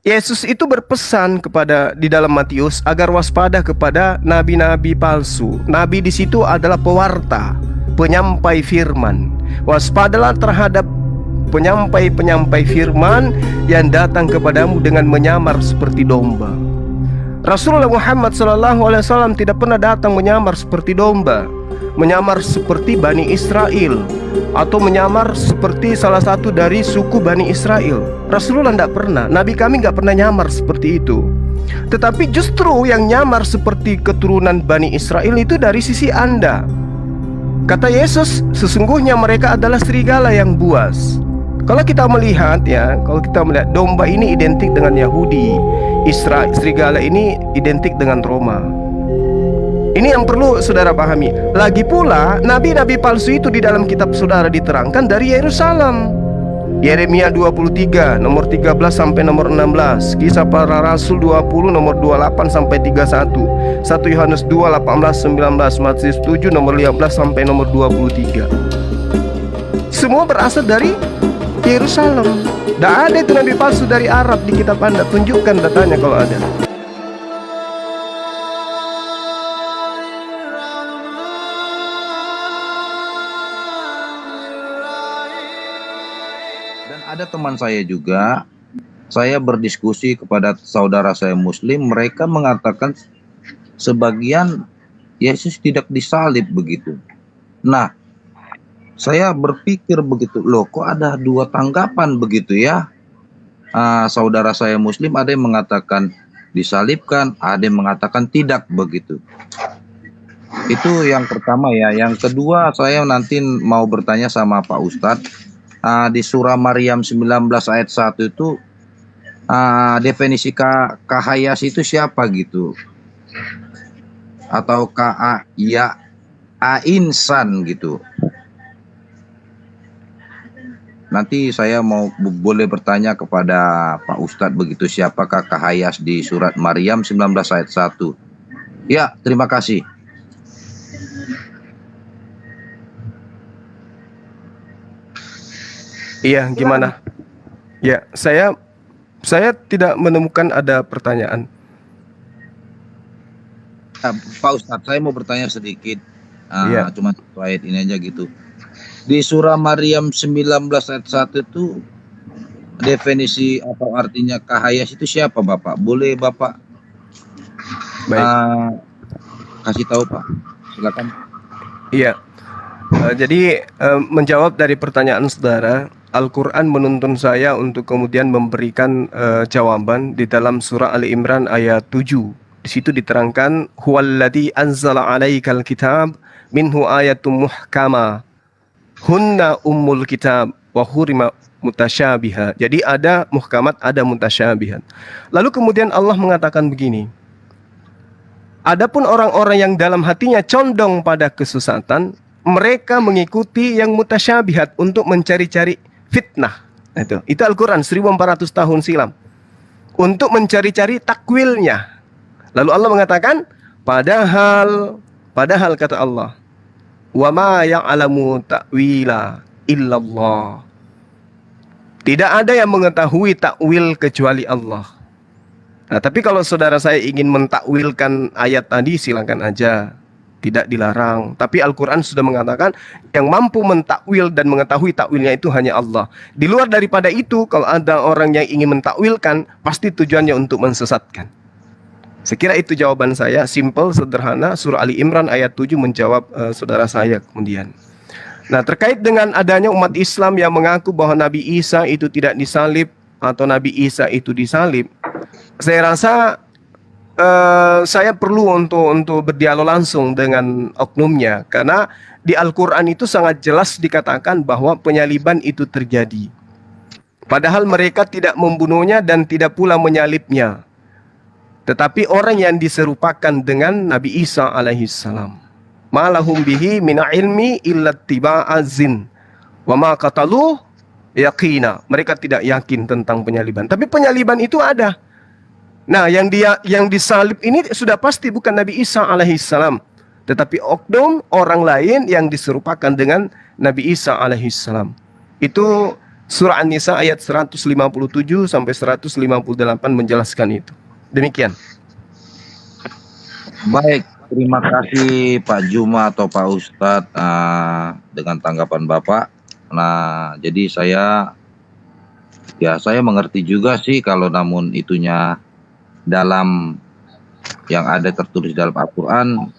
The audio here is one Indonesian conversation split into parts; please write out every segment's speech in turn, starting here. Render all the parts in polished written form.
Yesus itu berpesan kepada di dalam Matius agar waspada kepada nabi-nabi palsu. Nabi di situ adalah pewarta, penyampai firman. Waspadalah terhadap penyampai-penyampai firman yang datang kepadamu dengan menyamar seperti domba. Rasulullah Muhammad SAW tidak pernah datang menyamar seperti domba, menyamar seperti Bani Israel, atau menyamar seperti salah satu dari suku Bani Israel. Rasulullah tidak pernah. Nabi kami nggak pernah nyamar seperti itu. Tetapi justru yang nyamar seperti keturunan Bani Israel itu dari sisi Anda. Kata Yesus, sesungguhnya mereka adalah serigala yang buas. Kalau kita melihat domba ini identik dengan Yahudi, serigala ini identik dengan Roma. Ini yang perlu saudara pahami. Lagi pula, nabi-nabi palsu itu di dalam kitab saudara diterangkan dari Yerusalem. Yeremia 23 nomor 13 sampai nomor 16, Kisah Para Rasul 20 nomor 28 sampai 31, 1 Yohanes 2 18 19, Matius 7 nomor 15 sampai nomor 23. Semua berasal dari Yerusalem. Tidak ada itu nabi palsu dari Arab di kitab Anda. Tunjukkan datanya kalau ada. Dan ada teman saya juga, saya berdiskusi kepada saudara saya Muslim, mereka mengatakan sebagian Yesus tidak disalib begitu. Nah, saya berpikir begitu, loh kok ada dua tanggapan begitu ya. Saudara saya Muslim ada yang mengatakan disalibkan, ada yang mengatakan tidak begitu. Itu yang pertama ya. Yang kedua saya nanti mau bertanya sama Pak Ustadz. Di surah Maryam 19 ayat 1 itu definisi kahayas itu siapa gitu? Atau insan gitu. Nanti saya boleh bertanya kepada Pak Ustadz begitu, siapakah kahayas di surat Maryam 19 ayat 1. Ya, terima kasih. Iya, gimana? Ya, saya tidak menemukan ada pertanyaan. Pak Ustadz, saya mau bertanya sedikit. Iya. Cuma ayat ini aja gitu. Di surah Maryam 19 ayat 1 itu definisi atau artinya kahayas itu siapa Bapak? Boleh Bapak kasih tahu Pak? Silakan. Iya. Jadi menjawab dari pertanyaan saudara, Al-Quran menuntun saya untuk kemudian memberikan jawaban di dalam surah Ali Imran ayat 7. Di situ diterangkan, huwallazi anzala 'alaikal kitab minhu ayatum muhkama hunna ummul kitab wa hurima mutasyabihat. Jadi ada muhkamat, ada mutasyabihat. Lalu kemudian Allah mengatakan begini, adapun orang-orang yang dalam hatinya condong pada kesesatan, mereka mengikuti yang mutasyabihat untuk mencari-cari fitnah. Itu Al-Quran 1400 tahun silam, untuk mencari-cari takwilnya. Lalu Allah mengatakan, padahal kata Allah, wa ma ya'lamu ta'wila illallah. Tidak ada yang mengetahui takwil kecuali Allah. Nah, tapi kalau saudara saya ingin mentakwilkan ayat tadi, silakan aja, tidak dilarang. Tapi Al-Quran sudah mengatakan yang mampu mentakwil dan mengetahui takwilnya itu hanya Allah. Di luar daripada itu, kalau ada orang yang ingin mentakwilkan, pasti tujuannya untuk mensesatkan. Saya kira itu jawaban saya, simple, sederhana. Surah Ali Imran ayat 7 menjawab saudara saya kemudian. Nah, terkait dengan adanya umat Islam yang mengaku bahwa Nabi Isa itu tidak disalib atau Nabi Isa itu disalib, saya rasa saya perlu untuk berdialog langsung dengan oknumnya, karena di Al-Quran itu sangat jelas dikatakan bahwa penyaliban itu terjadi. Padahal mereka tidak membunuhnya dan tidak pula menyalibnya. Tetapi orang yang diserupakan dengan Nabi Isa alaihissalam, ma lahum bihi min ilmi illa tiba'azin wa ma qataluh yaqina. Mereka tidak yakin tentang penyaliban, tapi penyaliban itu ada. Nah, yang disalib ini sudah pasti bukan Nabi Isa alaihissalam, tetapi oknum orang lain yang diserupakan dengan Nabi Isa alaihissalam. Itu Surah An-Nisa ayat 157 sampai 158 menjelaskan itu. Demikian. Baik, terima kasih Pak Juma atau Pak Ustadz dengan tanggapan Bapak. Nah, jadi saya mengerti juga sih kalau namun itunya dalam yang ada tertulis dalam Al-Quran,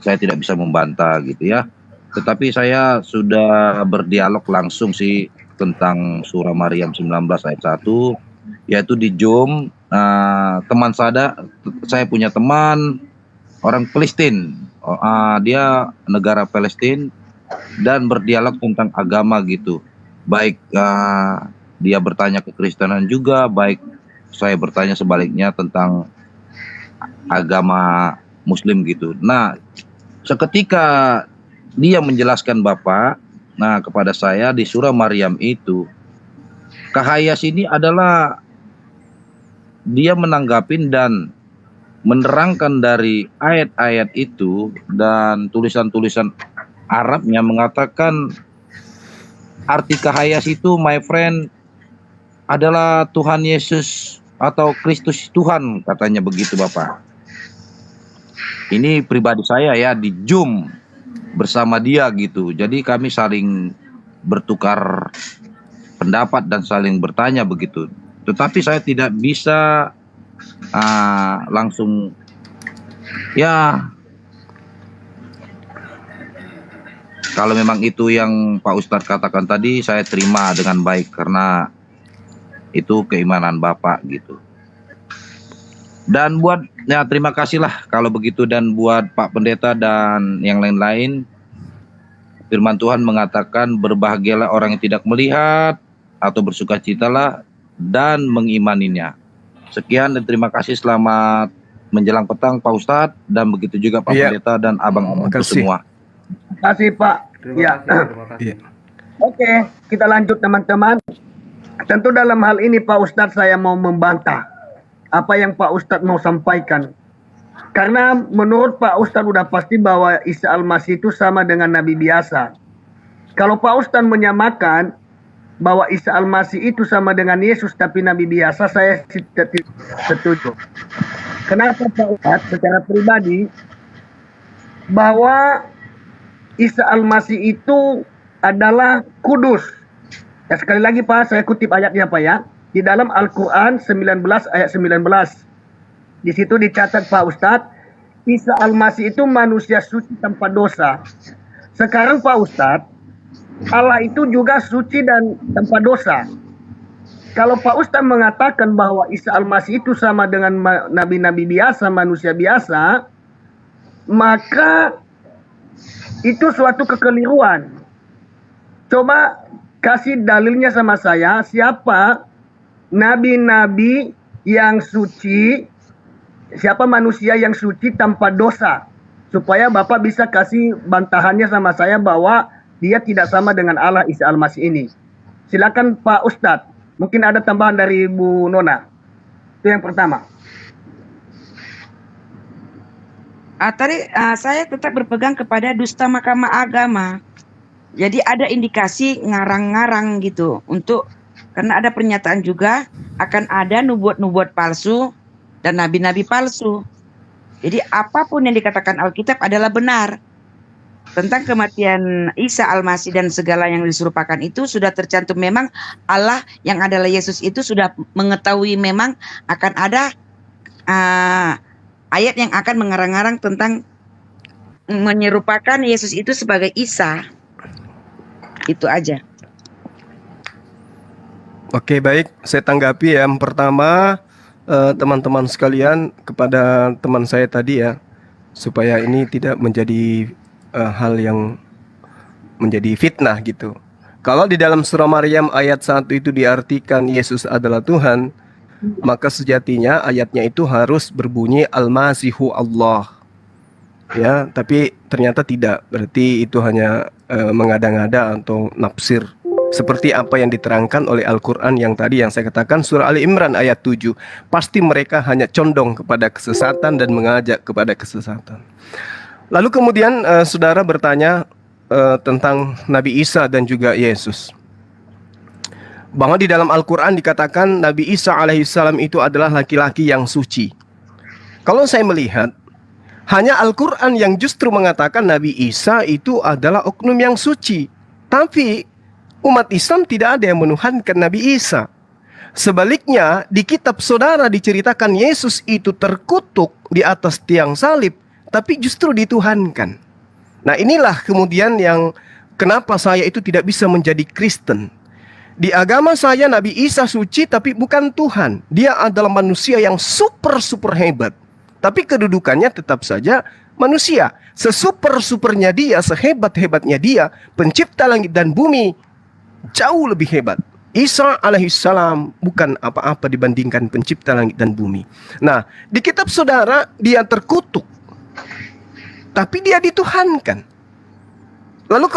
saya tidak bisa membantah gitu ya. Tetapi saya sudah berdialog langsung sih tentang surah Maryam 19 ayat 1, yaitu di Jom. Teman saya punya teman orang Palestina, dia negara Palestina, dan berdialog tentang agama gitu. Baik dia bertanya ke Kristenan juga, baik saya bertanya sebaliknya tentang agama Muslim gitu. Nah, seketika dia menjelaskan Bapak, kepada saya di surah Maryam itu, Kahayas ini adalah dia menanggapin dan menerangkan dari ayat-ayat itu dan tulisan-tulisan Arabnya mengatakan arti Kahayas itu, my friend, adalah Tuhan Yesus atau Kristus Tuhan, katanya begitu Bapak. Ini pribadi saya ya, di Zoom bersama dia gitu. Jadi kami saling bertukar pendapat dan saling bertanya begitu. Tetapi saya tidak bisa langsung ya, kalau memang itu yang Pak Ustadz katakan tadi, saya terima dengan baik karena itu keimanan Bapak gitu. Dan terima kasihlah kalau begitu. Dan buat Pak Pendeta dan yang lain-lain, firman Tuhan mengatakan berbahagialah orang yang tidak melihat atau bersukacitalah dan mengimaninya. Sekian dan terima kasih, selamat menjelang petang Pak Ustadz, dan begitu juga Pak Pendeta dan abang-abang semua. Terima kasih Pak. Terima kasih. Oke, kita lanjut teman-teman. Tentu dalam hal ini Pak Ustadz saya mau membantah apa yang Pak Ustadz mau sampaikan. Karena menurut Pak Ustadz udah pasti bahwa Isa Al-Masih itu sama dengan Nabi biasa. Kalau Pak Ustadz menyamakan bahwa Isa Al-Masih itu sama dengan Yesus tapi Nabi biasa, saya tidak setuju. Kenapa Pak Ustadz? Secara pribadi, bahwa Isa Al-Masih itu adalah kudus. Ya, sekali lagi Pak, saya kutip ayatnya Pak ya. Di dalam Al-Quran 19 ayat 19. Di situ dicatat Pak Ustadz, Isa Al-Masih itu manusia suci tanpa dosa. Sekarang Pak Ustadz, Allah itu juga suci dan tanpa dosa. Kalau Pak Ustadz mengatakan bahwa Isa Al-Masih itu sama dengan nabi-nabi biasa, manusia biasa, maka itu suatu kekeliruan. Coba kasih dalilnya sama saya, siapa nabi-nabi yang suci, siapa manusia yang suci tanpa dosa, supaya Bapak bisa kasih bantahannya sama saya bahwa dia tidak sama dengan Allah Isa Al-Masih ini. Silakan Pak Ustadz, mungkin ada tambahan dari Bu Nona. Itu yang pertama. Tadi saya tetap berpegang kepada dusta Mahkamah Agama. Jadi ada indikasi ngarang-ngarang gitu, karena ada pernyataan juga akan ada nubuat-nubuat palsu dan nabi-nabi palsu. Jadi apapun yang dikatakan Alkitab adalah benar. Tentang kematian Isa Al-Masih dan segala yang diserupakan itu sudah tercantum, memang Allah yang adalah Yesus itu sudah mengetahui memang akan ada ayat yang akan mengarang-arang tentang menyerupakan Yesus itu sebagai Isa. Itu aja. Oke, baik, saya tanggapi ya. Yang pertama, teman-teman sekalian, kepada teman saya tadi ya, supaya ini tidak menjadi hal yang menjadi fitnah gitu. Kalau di dalam surah Maryam ayat 1 itu diartikan Yesus adalah Tuhan, maka sejatinya ayatnya itu harus berbunyi Al-Masihu Allah. Ya, tapi ternyata tidak. Berarti itu hanya mengada-ngada atau nafsir. Seperti apa yang diterangkan oleh Al-Quran yang tadi yang saya katakan, surah Ali Imran ayat 7. Pasti mereka hanya condong kepada kesesatan dan mengajak kepada kesesatan. Lalu kemudian saudara bertanya tentang Nabi Isa dan juga Yesus. bahwa di dalam Al-Quran dikatakan Nabi Isa alaihissalam itu adalah laki-laki yang suci. Kalau saya melihat, hanya Al-Quran yang justru mengatakan Nabi Isa itu adalah oknum yang suci. Tapi umat Islam tidak ada yang menuhankan Nabi Isa. Sebaliknya, di kitab saudara diceritakan Yesus itu terkutuk di atas tiang salib, tapi justru dituhankan. Nah, inilah kemudian yang kenapa saya itu tidak bisa menjadi Kristen. Di agama saya Nabi Isa suci tapi bukan Tuhan. Dia adalah manusia yang super hebat. Tapi kedudukannya tetap saja manusia. Sesuper-supernya dia, sehebat-hebatnya dia, pencipta langit dan bumi, jauh lebih hebat. Isa alaihissalam bukan apa-apa dibandingkan pencipta langit dan bumi. Nah, di kitab saudara dia terkutuk, tapi dia dituhankan. Lalu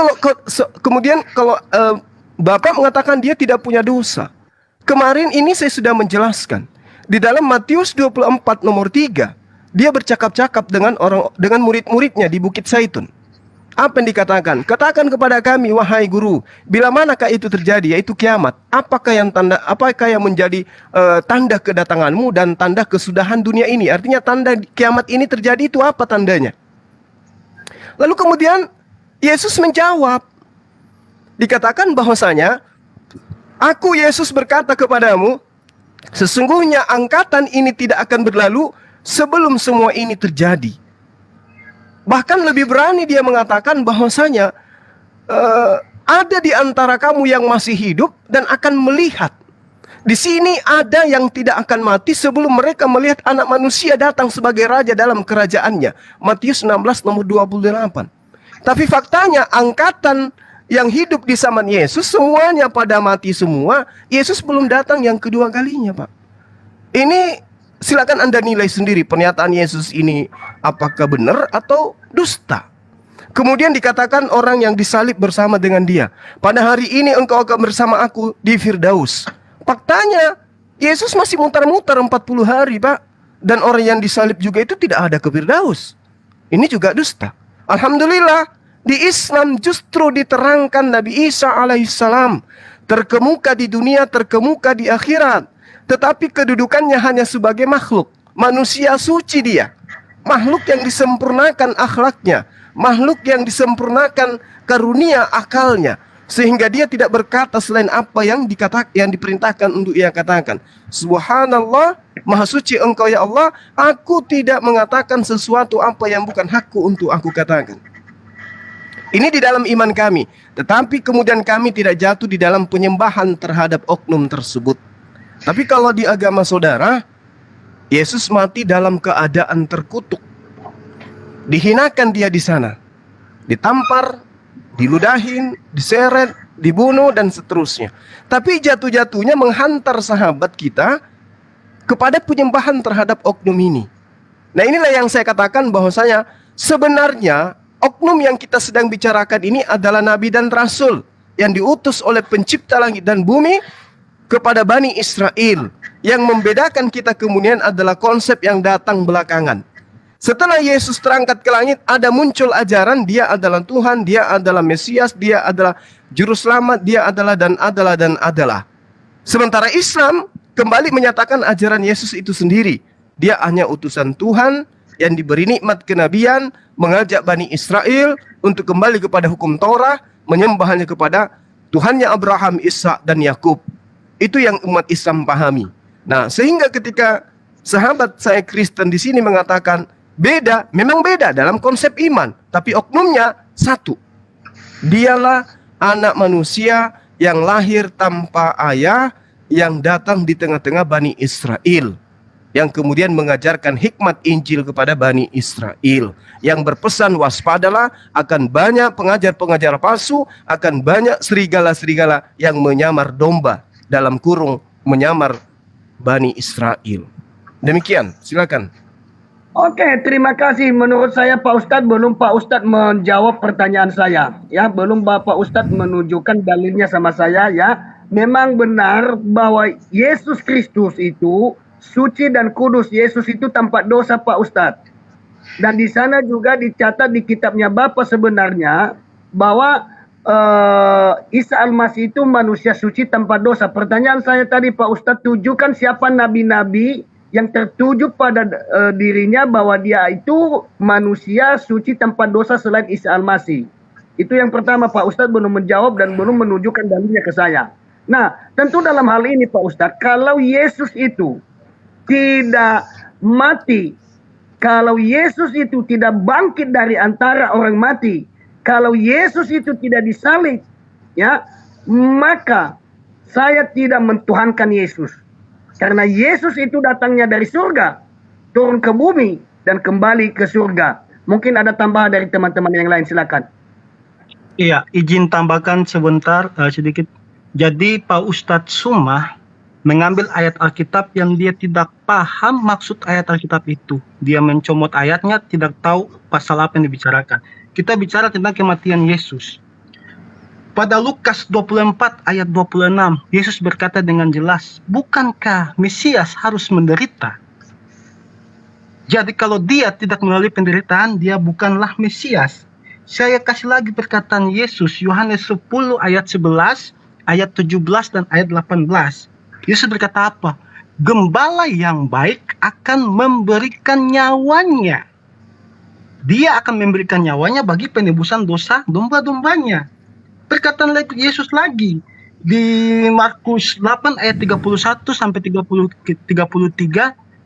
kemudian kalau Bapak mengatakan dia tidak punya dosa. Kemarin ini saya sudah menjelaskan. Di dalam Matius 24 nomor 3, dia bercakap-cakap dengan murid-muridnya di Bukit Zaitun. Apa yang dikatakan? Katakan kepada kami, wahai guru, bila manakah itu terjadi, yaitu kiamat? Apakah yang menjadi tanda kedatanganmu dan tanda kesudahan dunia ini? Artinya tanda kiamat ini terjadi itu apa tandanya? Lalu kemudian Yesus menjawab. Dikatakan bahwasanya, aku Yesus berkata kepadamu, sesungguhnya angkatan ini tidak akan berlalu sebelum semua ini terjadi. Bahkan lebih berani dia mengatakan bahwasanya ada di antara kamu yang masih hidup dan akan melihat. Di sini ada yang tidak akan mati sebelum mereka melihat anak manusia datang sebagai raja dalam kerajaannya. Matius 16 nomor 28. Tapi faktanya angkatan yang hidup di zaman Yesus semuanya pada mati semua. Yesus belum datang yang kedua kalinya, Pak. Ini silakan Anda nilai sendiri pernyataan Yesus ini apakah benar atau dusta. Kemudian dikatakan orang yang disalib bersama dengan dia. Pada hari ini engkau akan bersama aku di Firdaus. Faktanya Yesus masih mutar-mutar 40 hari, Pak. Dan orang yang disalib juga itu tidak ada ke Firdaus. Ini juga dusta. Alhamdulillah, di Islam justru diterangkan Nabi Isa alaihissalam terkemuka di dunia, terkemuka di akhirat. Tetapi kedudukannya hanya sebagai makhluk. Manusia suci dia. Makhluk yang disempurnakan akhlaknya. Makhluk yang disempurnakan karunia akalnya. Sehingga dia tidak berkata selain apa yang diperintahkan untuk ia katakan. Subhanallah, maha suci engkau ya Allah. Aku tidak mengatakan sesuatu apa yang bukan hakku untuk aku katakan. Ini di dalam iman kami. Tetapi kemudian kami tidak jatuh di dalam penyembahan terhadap oknum tersebut. Tapi kalau di agama saudara, Yesus mati dalam keadaan terkutuk. Dihinakan dia di sana. Ditampar, diludahin, diseret, dibunuh, dan seterusnya. Tapi jatuh-jatuhnya menghantar sahabat kita kepada penyembahan terhadap oknum ini. Nah, inilah yang saya katakan bahwasanya sebenarnya oknum yang kita sedang bicarakan ini adalah nabi dan rasul yang diutus oleh pencipta langit dan bumi kepada Bani Israel. Yang membedakan kita kemudian adalah konsep yang datang belakangan. Setelah Yesus terangkat ke langit, ada muncul ajaran dia adalah Tuhan, dia adalah Mesias, dia adalah Juru Selamat, dia adalah dan adalah dan adalah. Sementara Islam kembali menyatakan ajaran Yesus itu sendiri. Dia hanya utusan Tuhan yang diberi nikmat kenabian, mengajak Bani Israel untuk kembali kepada hukum Taurat, menyembahnya kepada Tuhannya Abraham, Ishak, dan Yakub. Itu yang umat Islam pahami. Nah, sehingga ketika sahabat saya Kristen di sini mengatakan beda, memang beda dalam konsep iman, tapi oknumnya satu. Dialah anak manusia yang lahir tanpa ayah, yang datang di tengah-tengah Bani Israel, yang kemudian mengajarkan hikmat Injil kepada Bani Israel, yang berpesan waspadalah akan banyak pengajar-pengajar palsu, akan banyak serigala-serigala yang menyamar domba, dalam kurung menyamar Bani Israel. Demikian, silakan. Oke, terima kasih. Menurut saya Pak Ustadz, belum Pak Ustadz menjawab pertanyaan saya. Ya, belum Bapak Ustadz menunjukkan dalilnya sama saya ya. Memang benar bahwa Yesus Kristus itu suci dan kudus. Yesus itu tanpa dosa Pak Ustadz. Dan di sana juga dicatat di kitabnya Bapa sebenarnya bahwa Isa Al-Masih itu manusia suci tanpa dosa. Pertanyaan saya tadi Pak Ustadz, tujukan siapa nabi-nabi yang tertuju pada dirinya bahwa dia itu manusia suci tanpa dosa selain Isa Al-Masih. Itu yang pertama Pak Ustadz belum menjawab dan belum menunjukkan dalilnya ke saya. Nah, tentu dalam hal ini Pak Ustadz, kalau Yesus itu tidak mati, kalau Yesus itu tidak bangkit dari antara orang mati, kalau Yesus itu tidak disalib, ya, maka saya tidak mentuhankan Yesus. Karena Yesus itu datangnya dari surga, turun ke bumi dan kembali ke surga. Mungkin ada tambahan dari teman-teman yang lain, silakan. Iya, izin tambahkan sebentar sedikit. Jadi Pak Ustadz Sumah mengambil ayat Alkitab yang dia tidak paham maksud ayat Alkitab itu. Dia mencomot ayatnya, tidak tahu pasal apa yang dibicarakan. Kita bicara tentang kematian Yesus. Pada Lukas 24 ayat 26, Yesus berkata dengan jelas, bukankah Mesias harus menderita? Jadi kalau dia tidak melalui penderitaan, dia bukanlah Mesias. Saya kasih lagi perkataan Yesus, Yohanes 10 ayat 11, ayat 17 dan ayat 18. Yesus berkata apa? Gembala yang baik akan memberikan nyawanya. Dia akan memberikan nyawanya bagi penebusan dosa domba-dombanya. Perkataan Yesus lagi di Markus 8 ayat 31 sampai 33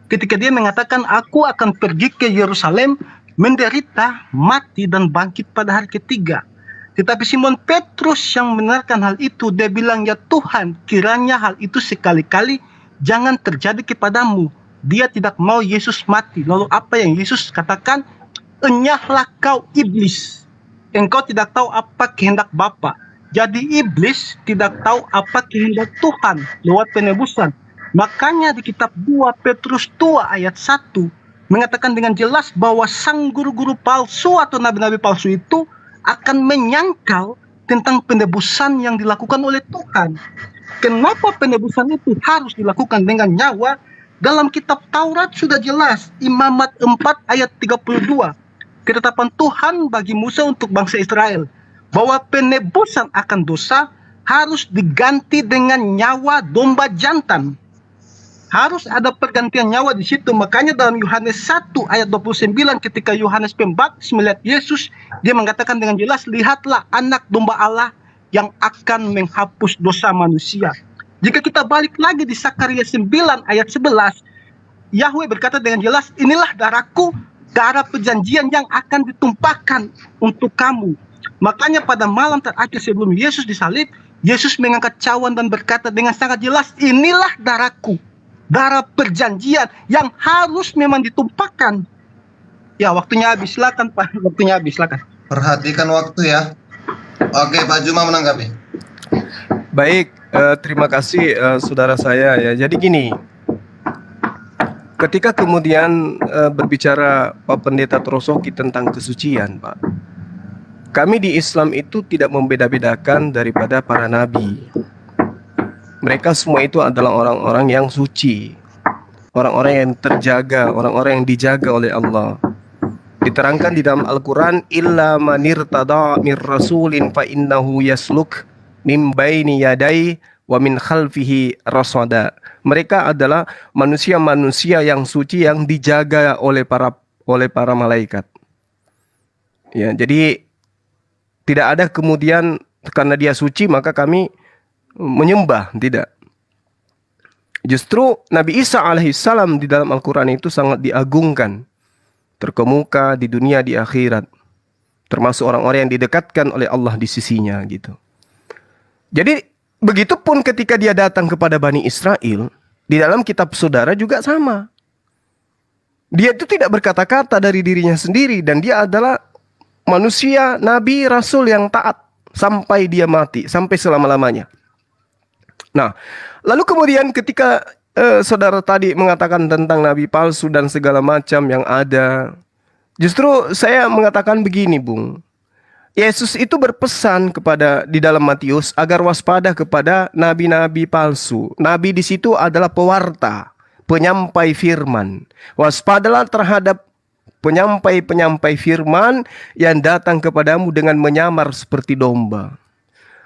ketika dia mengatakan, aku akan pergi ke Yerusalem, menderita, mati dan bangkit pada hari ketiga. Tetapi Simon Petrus yang mendengarkan hal itu, dia bilang, ya Tuhan, kiranya hal itu sekali-kali jangan terjadi kepadamu. Dia tidak mau Yesus mati. Lalu apa yang Yesus katakan? Enyahlah kau iblis, engkau tidak tahu apa kehendak Bapa. Jadi iblis tidak tahu apa kehendak Tuhan lewat penebusan. Makanya di kitab 2 Petrus 2 ayat 1 mengatakan dengan jelas bahwa sang guru-guru palsu atau nabi-nabi palsu itu akan menyangkal tentang penebusan yang dilakukan oleh Tuhan. Kenapa penebusan itu harus dilakukan dengan nyawa? Dalam kitab Taurat sudah jelas, Imamat 4 ayat 32. Ketetapan Tuhan bagi Musa untuk bangsa Israel bahwa penebusan akan dosa harus diganti dengan nyawa domba jantan. Harus ada pergantian nyawa di situ. Makanya dalam Yohanes 1 ayat 29 ketika Yohanes Pembaptis melihat Yesus, dia mengatakan dengan jelas, lihatlah anak domba Allah yang akan menghapus dosa manusia. Jika kita balik lagi di Sakaria 9 ayat 11, Yahweh berkata dengan jelas, inilah darahku, darah perjanjian yang akan ditumpahkan untuk kamu. Makanya pada malam terakhir sebelum Yesus disalib, Yesus mengangkat cawan dan berkata dengan sangat jelas, inilah darahku, darah perjanjian yang harus memang ditumpahkan. Ya, waktunya habis, silakan Pak, waktunya habis, silakan. Perhatikan waktu ya. Oke, Pak Juma menanggapi. Baik, terima kasih saudara saya ya. Jadi gini, ketika kemudian berbicara Pak Pendeta Trosoki tentang kesucian, Pak, kami di Islam itu tidak membeda-bedakan daripada para nabi. Mereka semua itu adalah orang-orang yang suci, orang-orang yang terjaga, orang-orang yang dijaga oleh Allah. Diterangkan di dalam Al-Quran, illa manirtada min rasulin fa innahu yasluk min baini yadai wa min khalfihi rasada. Mereka adalah manusia-manusia yang suci yang dijaga oleh para malaikat. Ya, jadi tidak ada kemudian karena dia suci maka kami menyembah, tidak. Justru Nabi Isa alaihissalam di dalam Al-Quran itu sangat diagungkan, terkemuka di dunia di akhirat, termasuk orang-orang yang didekatkan oleh Allah di sisinya gitu. Jadi begitupun ketika dia datang kepada Bani Israel, di dalam kitab saudara juga sama. Dia itu tidak berkata-kata dari dirinya sendiri dan dia adalah manusia, nabi, rasul yang taat sampai dia mati, sampai selama-lamanya. Nah, lalu kemudian ketika saudara tadi mengatakan tentang nabi palsu dan segala macam yang ada, justru saya mengatakan begini, Bung. Yesus itu berpesan kepada di dalam Matius agar waspada kepada nabi-nabi palsu. Nabi di situ adalah pewarta, penyampai firman. Waspadalah terhadap penyampai-penyampai firman yang datang kepadamu dengan menyamar seperti domba.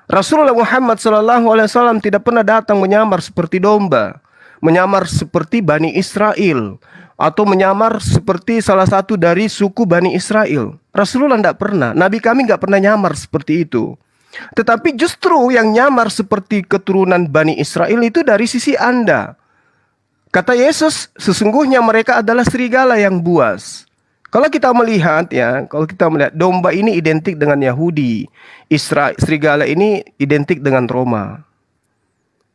Rasulullah Muhammad SAW tidak pernah datang menyamar seperti domba, menyamar seperti Bani Israel, atau menyamar seperti salah satu dari suku Bani Israel. Rasulullah tidak pernah. Nabi kami nggak pernah nyamar seperti itu. Tetapi justru yang nyamar seperti keturunan Bani Israel itu dari sisi Anda. Kata Yesus, sesungguhnya mereka adalah serigala yang buas. Kalau kita melihat domba ini identik dengan Yahudi, serigala ini identik dengan Roma.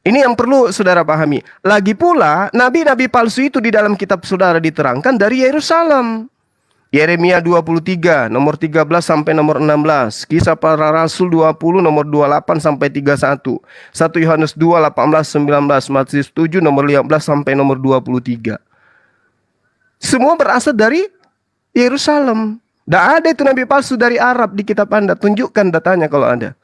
Ini yang perlu saudara pahami. Lagi pula, nabi-nabi palsu itu di dalam kitab saudara diterangkan dari Yerusalem. Yeremia 23, nomor 13 sampai nomor 16. Kisah para Rasul 20, nomor 28 sampai 31. 1 Yohanes 2, 18, 19. Matius 7, nomor 15 sampai nomor 23. Semua berasal dari Yerusalem. Tidak ada itu nabi palsu dari Arab di kitab Anda. Tunjukkan datanya kalau ada.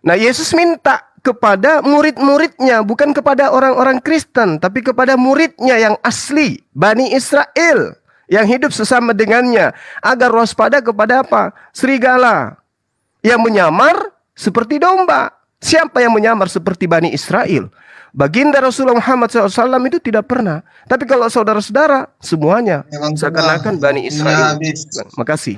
Nah, Yesus minta kepada murid-muridnya, bukan kepada orang-orang Kristen, tapi kepada muridnya yang asli, Bani Israel, yang hidup sesama dengannya, agar waspada kepada apa? Serigala yang menyamar seperti domba. Siapa yang menyamar seperti Bani Israel? Baginda Rasulullah Muhammad SAW itu tidak pernah. Tapi kalau saudara-saudara, semuanya Memang seakan-akan Bani waktunya Israel. habis. Makasih.